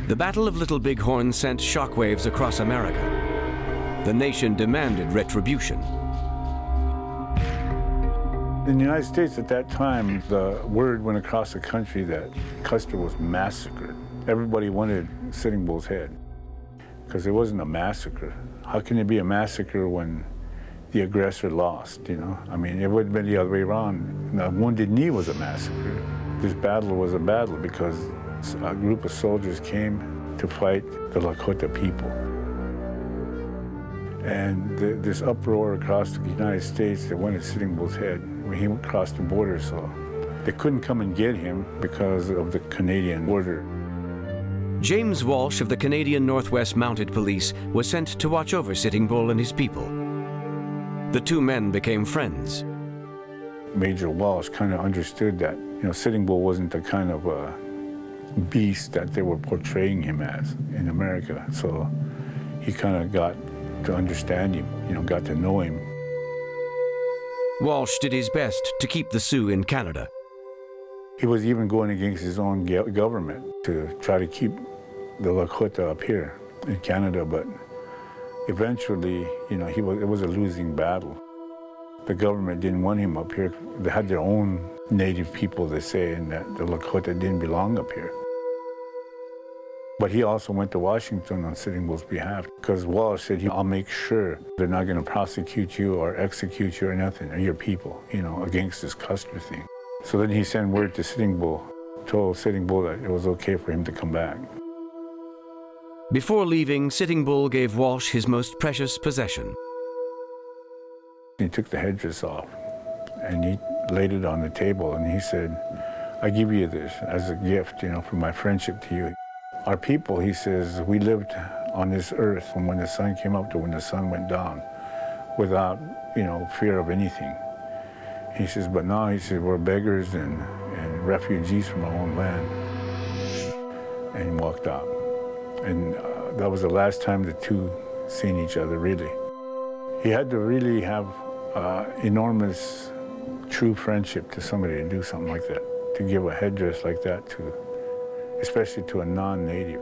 The Battle of Little Bighorn sent shockwaves across America. The nation demanded retribution. In the United States at that time, the word went across the country that Custer was massacred. Everybody wanted Sitting Bull's head, because it wasn't a massacre. How can it be a massacre when the aggressor lost, you know? I mean, it would have been the other way around. The Wounded Knee was a massacre. This battle was a battle because a group of soldiers came to fight the Lakota people. And this uproar across the United States that wanted Sitting Bull's head when he crossed the border, so they couldn't come and get him because of the Canadian border. James Walsh of the Canadian Northwest Mounted Police was sent to watch over Sitting Bull and his people. The two men became friends. Major Walsh kind of understood that, you know, Sitting Bull wasn't the kind of beast that they were portraying him as in America. So he kind of got to understand him, you know, got to know him. Walsh did his best to keep the Sioux in Canada. He was even going against his own government to try to keep the Lakota up here in Canada, but eventually, you know, it was a losing battle. The government didn't want him up here. They had their own native people, they say, and that the Lakota didn't belong up here. But he also went to Washington on Sitting Bull's behalf, because Walsh said, I'll make sure they're not going to prosecute you or execute you or nothing, or your people, you know, against this Custer thing. So then he sent word to Sitting Bull, told Sitting Bull that it was okay for him to come back. Before leaving, Sitting Bull gave Walsh his most precious possession. He took the headdress off and he laid it on the table and he said, I give you this as a gift, you know, for my friendship to you. Our people, he says, we lived on this earth from when the sun came up to when the sun went down without, you know, fear of anything. He says, but now, he says, we're beggars and refugees from our own land. And he walked out. And that was the last time the two seen each other, really. He had to really have enormous, true friendship to somebody to do something like that, to give a headdress like that to, especially to a non-native.